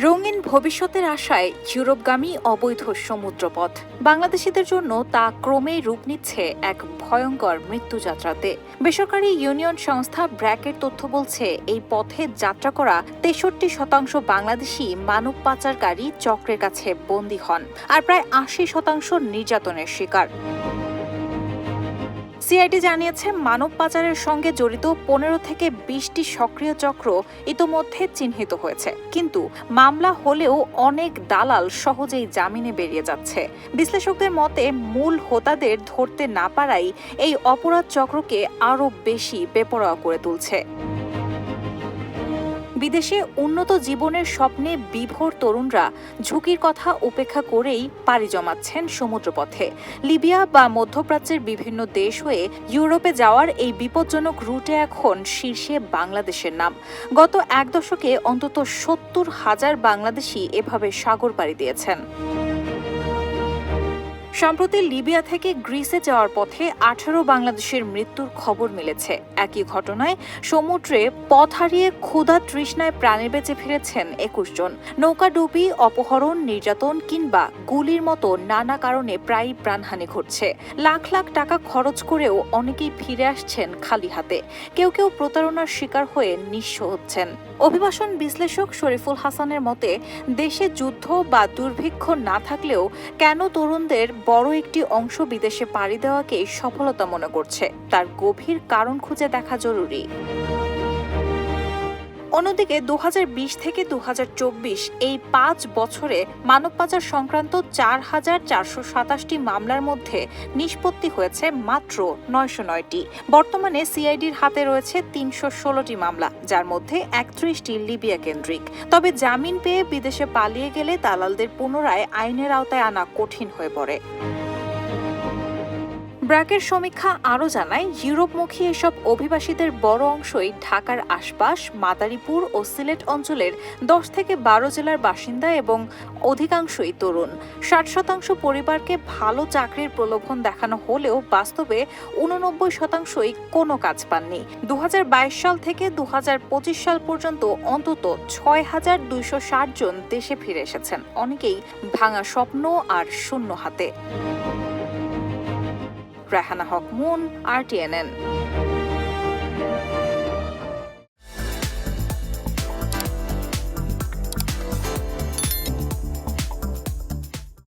রঙিন ভবিষ্যতের আশায় ইউরোপগামী অবৈধ সমুদ্রপথ বাংলাদেশিদের জন্য তা ক্রমেই রূপ নিচ্ছে এক ভয়ঙ্কর মৃত্যুযাত্রাতে। বেসরকারি ইউনিয়ন সংস্থা ব্র্যাকের তথ্য বলছে, এই পথে যাত্রা করা 63% বাংলাদেশি মানব পাচারকারী চক্রের কাছে বন্দী হন, আর প্রায় 80% নির্যাতনের শিকার। সিআইডি জানিয়েছে, মানব পাচারের সঙ্গে জড়িত 15 থেকে 20টি সক্রিয় চক্র ইতোমধ্যে চিহ্নিত হয়েছে, কিন্তু মামলা হলেও অনেক দালাল সহজেই জামিনে বেরিয়ে যাচ্ছে। বিশ্লেষকদের মতে, মূল হোতাদের ধরতে না পারাই এই অপরাধ চক্রকে আরও বেশি বেপরোয়া করে তুলছে। বিদেশে উন্নত জীবনের স্বপ্নে বিভোর তরুণরা ঝুঁকির কথা উপেক্ষা করেই পাড়ি জমাচ্ছেন সমুদ্রপথে। লিবিয়া বা মধ্যপ্রাচ্যের বিভিন্ন দেশ হয়ে ইউরোপে যাওয়ার এই বিপজ্জনক রুটে এখন শীর্ষে বাংলাদেশের নাম। গত এক দশকে অন্তত 70,000 বাংলাদেশি এভাবে সাগর পাড়ি দিয়েছেন। সম্প্রতি লিবিয়া থেকে গ্রিসে যাওয়ার পথে 18 বাংলাদেশের মৃত্যুর খবর মিলেছে। একই ঘটনায় সমুদ্রে পথ হারিয়ে ক্ষুধা তৃষ্ণায় প্রাণে বেঁচে ফিরেছেন 21 জন। নৌকাডুবি, অপহরণ, নির্যাতন কিংবা গুলির মতো নানা কারণে প্রায়ই প্রাণহানি ঘটছে। লাখ লাখ টাকা খরচ করেও অনেকেই ফিরে আসছেন খালি হাতে। কেউ কেউ প্রতারণার শিকার হয়ে নিঃস্ব হচ্ছেন। অভিবাসন বিশ্লেষক শরীফুল হাসানের মতে, দেশে যুদ্ধ বা দুর্ভিক্ষ না থাকলেও কেন তরুণদের বড় একটি অংশ বিদেশে পাড়ি দেওয়াকেই সফলতা মনে করছে, তার গভীর কারণ খুঁজে দেখা জরুরি। অন্যদিকে 2020 থেকে 2024 এই 5 বছরে মানব পাচার সংক্রান্ত 4,427টি মামলার মধ্যে নিষ্পত্তি হয়েছে মাত্র 909টি। বর্তমানে সিআইডির হাতে রয়েছে 316টি মামলা, যার মধ্যে 31টি লিবিয়া কেন্দ্রিক। তবে জামিন পেয়ে বিদেশে পালিয়ে গেলে দালালদের পুনরায় আইনের আওতায় আনা কঠিন হয়ে পড়ে। ব্র্যাকের সমীক্ষা আরও জানায়, ইউরোপমুখী এসব অভিবাসীদের বড় অংশই ঢাকার আশপাশ, মাদারীপুর ও সিলেট অঞ্চলের 10 থেকে 12 জেলার বাসিন্দা এবং অধিকাংশই তরুণ। 60% পরিবারকে ভালো চাকরির প্রলোভন দেখানো হলেও বাস্তবে 89%ই কোনো কাজ পাননি। 2022 সাল থেকে 2025 সাল পর্যন্ত অন্তত 6,260 জন দেশে ফিরে এসেছেন, অনেকেই ভাঙা স্বপ্ন আর শূন্য হাতে। রাহানা হক মুন, RTNN।